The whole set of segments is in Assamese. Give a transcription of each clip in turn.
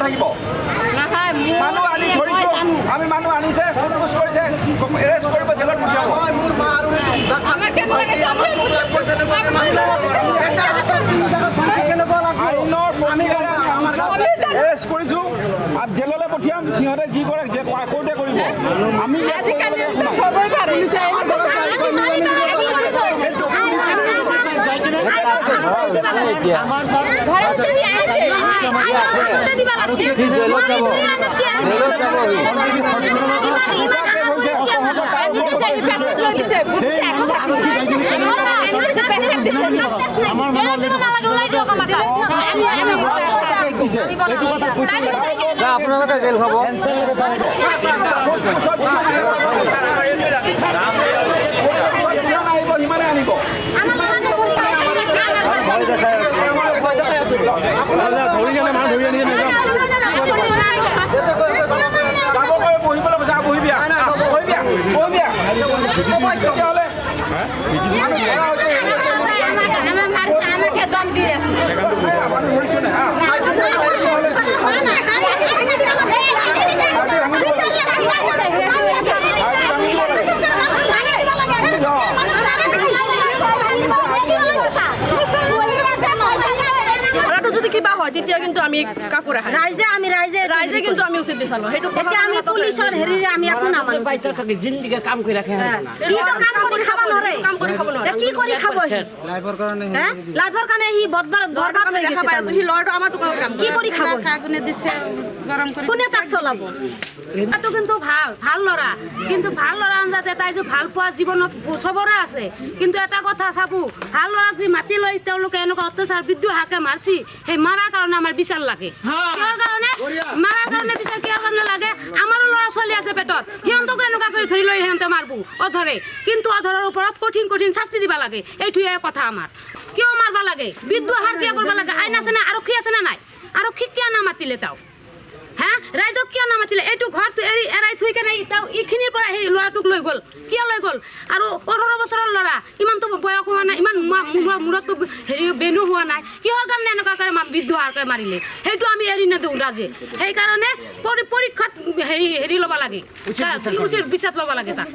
থাকিব মানুহ আনি ধৰিছো আমি মানুহ আনিছে ফটোজ কৰিছে এৰেষ্ট কৰিব জেলত পঠিয়াব এৰেষ্ট কৰিছো জেললৈ পঠিয়াম সিহঁতে যি কৰে যে কোৰ্টে কৰিব আমি আপোনালোকে জেল খাব সিমানে আনিব তেতিয়া কিন্তু আমি কাকো ৰাখা ৰাইজে কিন্তু আমি উচিত বিচাৰো সেইটো এতিয়া আমি পুলিচৰ হেৰিৰে আমি একো নামানো জিন্দিগি কাম কৰি ৰাখে কাম কৰি খাব নোৱাৰে কি কৰি খাব লাইফৰ কাৰণে সি বৰবাদ হৈ গৈছে সি ল'ৰাটো আমাৰ দোকানত কাম কি কৰি খাব কোনে দিছে গৰম কৰি কোনে তাক চলাব এটাতো কিন্তু ভাল ল'ৰা কিন্তু ভাল ল'ৰা আঞ্জাতে তাই যে ভাল পোৱা জীৱনত চবৰে আছে কিন্তু এটা কথা চাবো ভাল ল'ৰাক যি মাতি লৈ তেওঁলোকে এনেকুৱা অত্যাচাৰ বিদ্যুৎ হাকে মাৰছি সেই মাৰাৰ কাৰণে আমাৰ বিচাৰ লাগে কিহৰ কাৰণে মাৰাৰ কাৰণে বিচাৰ কিহৰ কাৰণে লাগে আমাৰো ল'ৰা ছোৱালী আছে পেটত সিহঁতকো এনেকুৱা কৰি ধৰি লৈ সিহঁতে মাৰবো অধৰে কিন্তু অধৰৰ ওপৰত কঠিন শাস্তি দিবা লাগে এইটোৱে কথা আমাৰ কিয় মাৰবা লাগে বিদ্যুৎ হাৰ কিয় কৰিব লাগে আইন আছে না আৰক্ষী আছে না নাই আৰক্ষীক কিয় নামাতিলে তাও হ্যাঁ ৰাইজক কিয় নামাতিলে এইটো ঘৰটো এৰাই থৈ কেনে এইখিনিৰ পৰা সেই ল'ৰাটোক লৈ গ'ল কিয় লৈ গ'ল আৰু 18 বছৰৰ ল'ৰা ইমানতো বয়স হোৱা নাই ইমান মূৰতো হেৰি বেনু হোৱা নাই কিহৰ কাৰণে এনেকুৱা কৰে বিদ্যুৎ হাৰকে মাৰিলে সেইটো আমি এৰি নিদিওঁ ৰাজে সেইকাৰণে পৰীক্ষাত হেৰি ল'ব লাগে উচিত বিচাৰ ল'ব লাগে তাক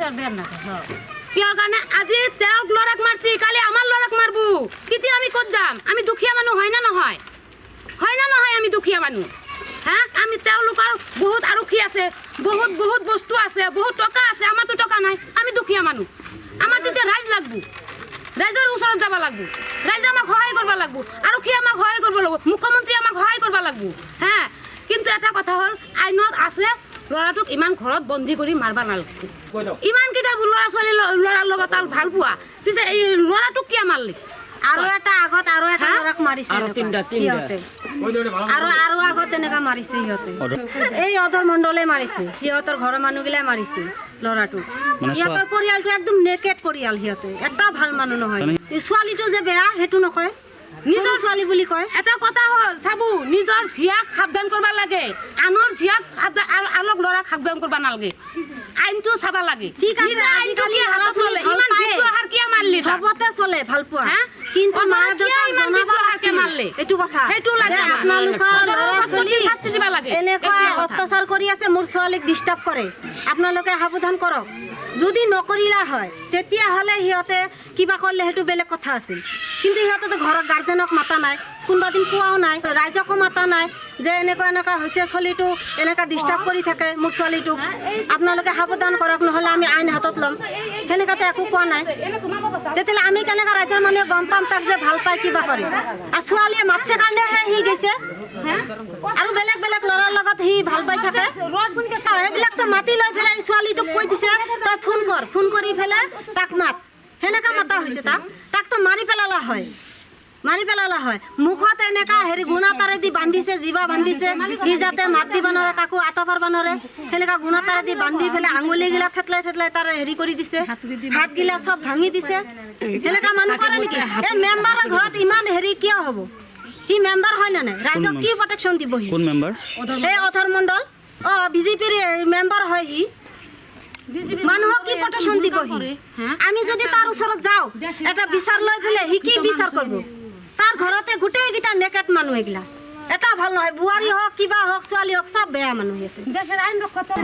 কিহৰ কাৰণে আজি তেওঁক ল'ৰাক মাৰছি কালি আমাৰ ল'ৰাক মাৰবো তেতিয়া আমি ক'ত যাম আমি দুখীয়া মানুহ হয় না নহয় আমি দুখীয়া মানুহ হ্যাঁ আমি তেওঁলোকৰ বহুত আৰক্ষী আছে বহুত বস্তু আছে বহুত টকা আছে আমাৰতো টকা নাই আমি দুখীয়া মানুহ আমাৰ তেতিয়া ৰাইজ লাগবো ৰাইজৰ ওচৰত যাব লাগবো ৰাইজে আমাক সহায় কৰিব লাগবো আৰক্ষী আমাক সহায় কৰিব লাগিব মুখ্যমন্ত্ৰী আমাক সহায় কৰিব লাগবো হ্যাঁ কিন্তু এটা কথা হ'ল আইনত আছে ল'ৰাটোক ইমান ঘৰত বন্দী কৰি মাৰবা নালাগিছিল ইমান কেইটা ল'ৰা ছোৱালী ল'ৰাৰ লগত ভাল পোৱা পিছে এই ল'ৰাটোক কিয় মাৰলি আৰু এটা আগত আৰু এটা ল'ৰাক মাৰিছে সিহঁতে আৰু আগত তেনেকা মাৰিছে সিহঁতে এই অধৰ মণ্ডলে মাৰিছে সিহঁতৰ ঘৰৰ মানুহগিলাই মাৰিছে ল'ৰাটো সিহঁতৰ পৰিয়ালটো একদম নেকেট পৰিয়াল সিহঁতে এটা ভাল মানুহ নহয় ছোৱালীটো যে বেয়া সেইটো নকয় নিজৰ ছোৱালী বুলি কয় এটা কথা হ'ল চাবো নিজৰ ঝিয়াক সাৱধান কৰিব লাগে আনৰ ঝিয়াক আনক ল'ৰাক সাৱধান কৰিব নালাগে আইনটো চাবা লাগে ঠিক আছে আজিকালি ল'ৰা ছোৱালী ইমান বিদ্যুৎ হাৰ কিয় মাৰলি সবতে চলে ভাল পোৱা কিন্তু মা দেউতাক জনাব লাগে এইটো কথা যে আপোনালোকৰ ল'ৰা ছোৱালী শাস্তি দিবা লাগে এনেকুৱা অত্যাচাৰ কৰি আছে মোৰ ছোৱালীক ডিষ্টাৰ্ব কৰে আপোনালোকে সাৱধান কৰক যদি নকৰিলা হয় তেতিয়াহ'লে সিহঁতে কিবা কৰিলে সেইটো বেলেগ কথা আছিল কিন্তু সিহঁতেতো ঘৰত গাৰ্জেনক মাতা নাই কোনোবা দিন কোৱাও নাই ৰাইজকো মাতা নাই যে এনেকুৱা হৈছে ছোৱালীটো এনেকুৱা ডিষ্টাৰ্ব কৰি থাকে মোৰ ছোৱালীটোক আপোনালোকে সাৱধান কৰক নহ'লে আমি আইন হাতত ল'ম সেনেকুৱাতে একো কোৱা নাই তেতিয়াহ'লে আমি কেনেকুৱা ৰাইজৰ মানুহে গম পাম তাক যে ভাল পায় কিবা কৰে আৰু ছোৱালীয়ে মাতছে কাৰণেহে সি গৈছে আৰু বেলেগ ল'ৰাৰ লগত সি ভাল পাই থাকে সেইবিলাকতো মাতি লৈ পেলাই ছোৱালীটোক কৈ দিছে তই ফোন কৰি পেলাই তাক মাত সেনেকুৱা মাতা হৈছে তাকতো মাৰি পেলালা হয় মুখত এনেকা হেৰি গুণা তাৰে দি বান্ধিছে জিভা বান্ধিছে সি যাতে মাত দিব নোৱাৰে কাকো আটা পাৰবা নোৱাৰে সেনেকা গুণা তাৰে দি বান্ধি পেলাই আঙুলিগিলা থেতলাই তাৰ হেৰি কৰি দিছে হাতগিলা চব ভাঙি দিছে সেনেকা মানুহ কৰে নেকি এই মেম্বাৰৰ ঘৰত ইমান হেৰি কিয় হ'ব সি মেম্বাৰ হয় না নাই ৰাইজক কি প্ৰটেকশ্যন দিব কোন মেম্বাৰ এই অধৰ মণ্ডল বিজেপিৰ মেম্বাৰ হয় সি মানুহক কি প্ৰটেকশ্যন দিব সি আমি যদি তাৰ ওচৰত যাওঁ এটা বিচাৰ লৈ পেলাই সি কি বিচাৰ কৰিব তাৰ ঘৰতে গোটেইকেইটা নেকেট মানুহ এগিলা এটা ভাল নহয় বুৱাৰী হওক কিবা হওক ছোৱালী হওক চব বেয়া মানুহ ইয়াতে দেশের আইন রক্ষা করে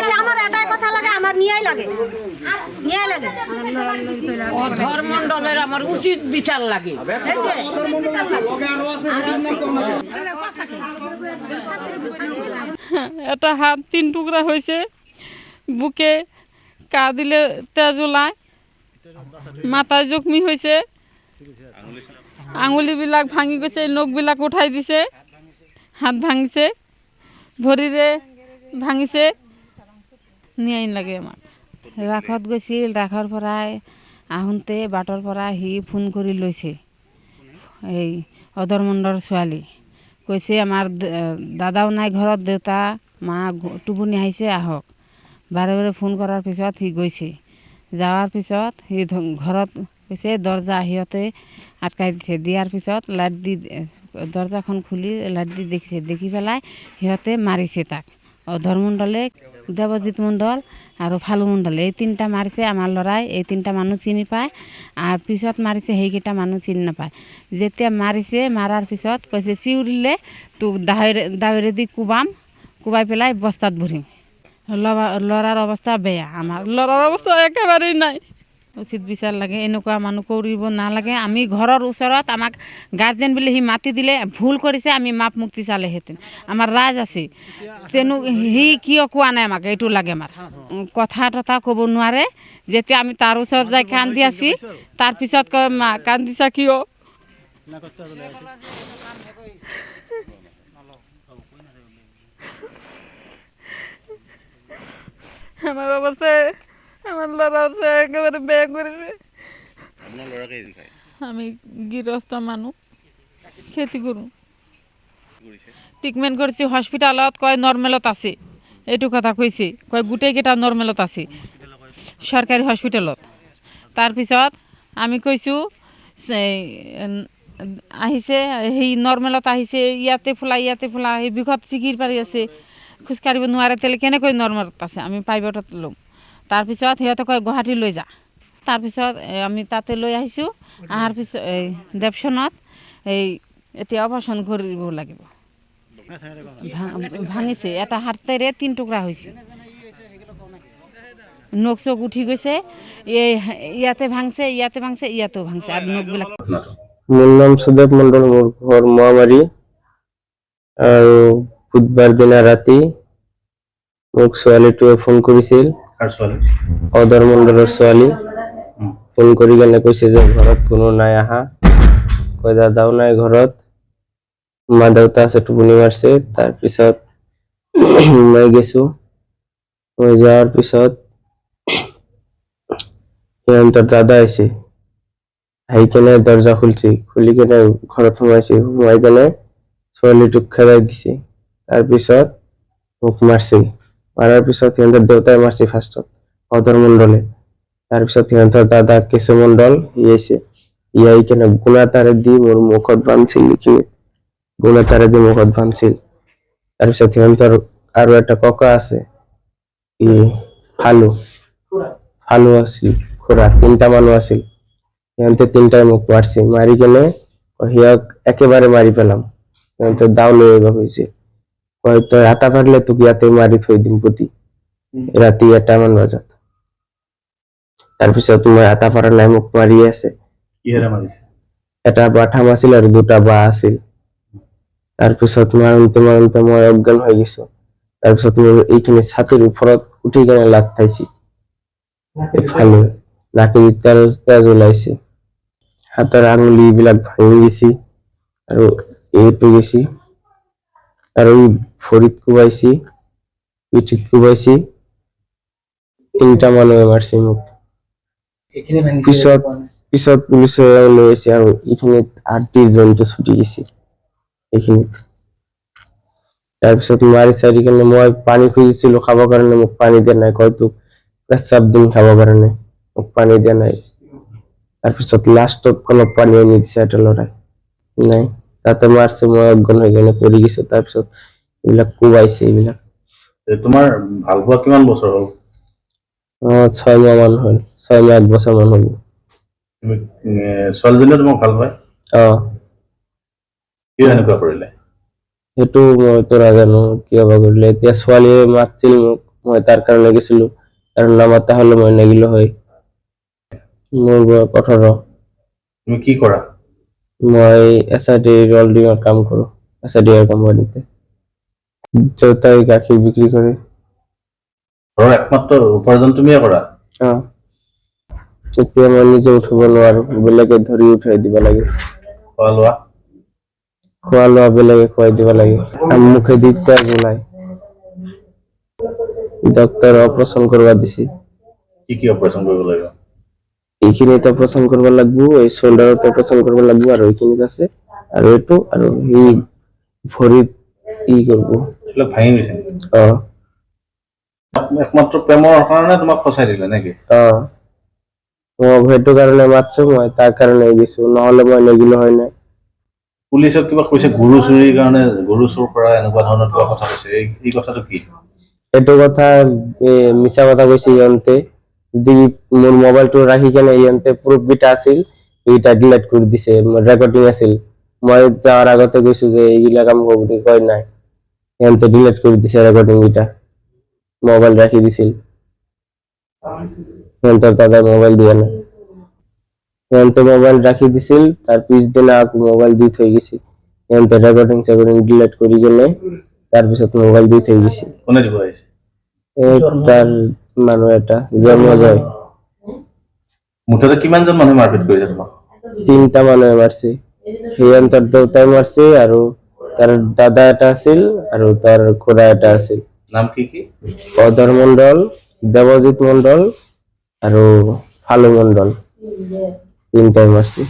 এটা আমার এটাই কথা লাগে আমার ন্যায় লাগে ধর্মমণ্ডলের আমার উচিত বিচার লাগে। এটা হাত 3 টুকরা হয়েছে, বুকে কা দিলে তেজ ওলায়, মাথায় জখমি হয়েছে, আঙুলিবিলাক ভাঙি গৈছে, নখবিলাক উঠাই দিছে, হাত ভাঙিছে, ভৰিৰে ভাঙিছে। ন্যায় লাগে আমাক। ৰাসত গৈছিল, ৰাসৰ পৰাই আহোঁতে বাটৰ পৰা সি ফোন কৰি লৈছে, এই অধৰমণ্ডৰ ছোৱালী কৈছে আমাৰ দাদাও নাই ঘৰত, দেউতা মা টোপনি আহিছে আহক। বাৰে বাৰে ফোন কৰাৰ পিছত সি গৈছে, যাৱাৰ পিছত সি ঘৰত কৈছে দৰ্জা সিহঁতে আটকাই দিছে, দিয়াৰ পিছত লাইট দি দৰ্জাখন খুলি লাইট দি দেখিছে, দেখি পেলাই সিহঁতে মাৰিছে তাক। অধৰমণ্ডলে, দেৱজিৎ মণ্ডল আৰু ফালু মণ্ডল এই 3টা মাৰিছে। আমাৰ ল'ৰাই এই 3টা মানুহ চিনি পায়, আৰু পিছত মাৰিছে সেইকেইটা মানুহ চিনি নাপায়। যেতিয়া মাৰিছে, মাৰাৰ পিছত কৈছে চিউৰিলে তোক দাৱৰেদি কোবাই পেলাই বস্তাত ভৰিম। ল'ৰাৰ অৱস্থা বেয়া, আমাৰ ল'ৰাৰ অৱস্থা একেবাৰেই নাই। উচিত বিচাৰ লাগে, এনেকুৱা মানুহ কৰিব নালাগে। আমি ঘৰৰ ওচৰত আমাক গাৰ্জেন বুলি সি মাতি দিলে ভুল কৰিছে, আমি মাপ মুক্তি চালেহেঁতেন। আমাৰ ৰাজ আছে, সি কিয় কোৱা নাই আমাক, এইটো লাগে আমাৰ। কথা তথা ক'ব নোৱাৰে। যেতিয়া আমি তাৰ ওচৰত যাই কান্দি আছি, তাৰপিছত কয় মা কান্দিছা কিয়? আমাৰ অবস্থা, আমাৰ ল'ৰা অৱস্থা একেবাৰে বেয়া কৰিছে। আমি গৃহস্থ মানুহ, খেতি কৰোঁ। ট্ৰিটমেণ্ট কৰিছে হস্পিটেলত, কয় নৰ্মেলত আছে, এইটো কথা কৈছে, কয় গোটেইকেইটা নৰ্মেলত আছে চৰকাৰী হস্পিটেলত। তাৰপিছত আমি কৈছোঁ আহিছে, সেই নৰ্মেলত আহিছে, ইয়াতে ফুলা সেই বিষত চিকিৰ পাৰি আছে, খোজকাঢ়িব নোৱাৰে, তেলে কেনেকৈ নৰ্মেলত আছে? আমি প্ৰাইভেটত ল'ম। তাৰপিছত সিহঁতে কয় গুৱাহাটী লৈ যা। তাৰপিছত আমি তাতে লৈ আহিছোঁ। অহাৰ পিছত এই দেৱচনত এতিয়া অপাৰেশ্যন কৰিব লাগিব। ভাঙিছে, এটা হাতেৰে 3 টুকুৰা হৈছে, নখ চখ উঠি গৈছে, ইয়াতে ভাঙছে, ইয়াতেও ভাঙছে, আৰু নখবিলাক। মোৰ নাম সুদেৱ মণ্ডল, মোৰ ঘৰ মোৱামাৰী। আৰু বুধবাৰ দিনা ৰাতি মোক ছোৱালীটোৱে ফোন কৰিছিল, অধৰমণ্ডলৰ ছোৱালী। ফোন কৰি কেনে কৈছে যে ঘৰত কোনো নাই আহা, কয় দাদাও নাই ঘৰত, মা দেউতা আছে টোপনি মাৰছে। তাৰপিছত মই গৈছো, মই যোৱাৰ পিছত সিহঁতৰ দাদা আহিছে, আহি কেনে দৰ্জা খুলি কেনে ঘৰত সোমাই কেনে ছোৱালীটোক খেদাই দিছে। তাৰপিছত মোক মাৰছে, মাৰাৰ পিছত সিহঁতৰ দেউতাই মাৰছে ফাৰ্ষ্টত, অধৰমণ্ডলে। তাৰপিছত সিহঁতৰ দাদা কেশৱ মণ্ডল আহিছে, আহি কেনে গুণাতাৰে দি মোৰ মুখত বান্ধছিল, তাৰপিছত সিহঁতৰ আৰু এটা ককা আছে, ফালু আছিল, খুৰা, 3টা মানুহ আছিল। সিহঁতে 3টাই মোক মাৰছে, মাৰি কেনে সিহঁতক একেবাৰে মাৰি পেলাম। সিহঁতে দাও লৈ আহিব কৈছে, কয় তই আটা পাৰিলে তোক ইয়াতে মাৰি থৈ দিম পুতি, ৰাতি 1টামান বজাত। তাৰপিছত মই আটা পাৰা নাই, মোক মাৰি আছে। এটা বাথাম আছিল আৰু 2টা বাঁহ আছিল। তাৰপিছত মাৰোঁতে মই অজ্ঞান হৈ গৈছো। তাৰপিছত মোৰ এইখিনি ছাতিৰ ওপৰত উঠি কেনে লাত খাইছে, ফালু নাকেদি তেজ ওলাইছে, হাতৰ আঙুলিবিলাক ভাঙি গৈছে, আৰু এইটো গৈছে, আৰু ভৰিত কোবাইছে, পিঠিত কোবাইছে। 3টা মানুহে মাৰছে মোক। পিছত পুলিচে লৈ আহিছে, আৰু এইখিনিত হাড়দিৰ জইনটো ছুটি গৈছে এইখিনিত। তাৰপিছত মাৰি চাৰি কেনে মই পানী খুজিছিলো খাবৰ কাৰণে, মোক পানী দিয়া নাই, কয় তোক পেচাব দিম খাবৰ কাৰণে, মোক পানী দিয়া নাই। তাৰপিছত লাষ্টত অলপ পানী আনি দিছে এটা ল'ৰাই, নাই তাতে মাৰছে, মই অজ্ঞান হৈ কেনে পৰি গৈছো। তাৰপিছত এইবিলাক কোবাইছে। এইবিলাক তোমাৰ ভাল পোৱা কিমান বছৰ হ'ল? আমাৰ 6 মাহ মান হল 6 মাহ 1 বছৰ মান হল তুমি ছোৱালীজনীয়ে তোমাক ভাল পায় কিয় এনেকুৱা কৰিলে সেইটো মইতো নাজানো কিয় বা কৰিলে এতিয়া ছোৱালীয়ে মাতিছিল মোক মই তাৰ কাৰণে গৈছিলো আৰু নামাতা হলে মই নেগিলো হয় মোৰ বয়স 18 তুমি কি কৰা মই এছআইডি ৰল্ডিঙৰ কাম কৰো এছআইডি কোম্পানীতে জোতাই গাখীৰ বিক্ৰী কৰে ঘৰৰ একমাত্ৰ উপাৰ্জন তুমিয়ে কৰা এতিয়া মই নিজে উঠিব নোৱাৰো বেলেগে ধৰি উঠাই দিব লাগে খোৱা লোৱা বেলেগে খুৱাই দিব লাগে মুখে দিতে নাই ডক্টৰ অপাৰেশ্যন কৰিব দিছে কি অপাৰেশ্যন কৰিব লাগিব এইখিনিতে অপাৰেশ্যন কৰিব লাগিব এই শোল্ডাৰত অপাৰেশ্যন কৰিব লাগিব আৰু এইখিনিত আছে আৰু এইটো আৰু এই ভৰিত কৰিব এইবিলাক ভাঙি গৈছে একমাত্ৰ প্ৰেমৰ কাৰণে তোমাক ফচাই দিলে নেকি মই সেইটো কাৰণে মাতছো মই তাৰ কাৰণে গৈছো নহলে মই নেগিলো হয় না পুলিচক কিবা কৈছে গৰু চুৰিৰ কাৰণে গৰু চুৰ কৰা এনেকুৱা ধৰণৰ কিবা কথা কৈছে এই কথাটো কি এইটো কথা মিছা কথা কৈছে ইহঁতে যদি মোৰ মোবাইলটো ৰাখি কেনে ইহঁতে প্ৰুফ কেইটা আছিল এইটা ডিলিট কৰি দিছে ৰেকৰ্ডিং আছিল মই যাওয়াৰ আগতে কৈছো যে এইগিলা কাম কৰবি কই নাই ইহঁতে ডিলিট কৰি দিছে ৰেকৰ্ডিং কেইটা মোবাইল ৰাখি দিছিল ইহঁতৰ দাদা মোবাইল দিয়া নাই ইহঁতে মোবাইল ৰাখি দিছিল তাৰ পিছদিনা আকৌ মোবাইল দি থৈ গৈছিল ইহঁতে ৰেকৰ্ডিং ডিলিট কৰি কেনে তাৰপিছত মোবাইল দি থৈ গৈছিল কোনে দিব আহিছে তাৰ মানুহ এটা জন্ম যায় মুঠতে কিমানজন মানুহ মাৰপিট কৰিছে তোমাক 3টা মানুহে মাৰছে সিহঁতৰ দেউতাই মাৰছে আৰু তাৰ দাদা এটা আছিল আৰু তাৰ খুড়া এটা আছিল নাম কি কি অধৰ মণ্ডল দেৱজিৎ মণ্ডল আৰু ফালু মণ্ডল 3টাই মাৰছে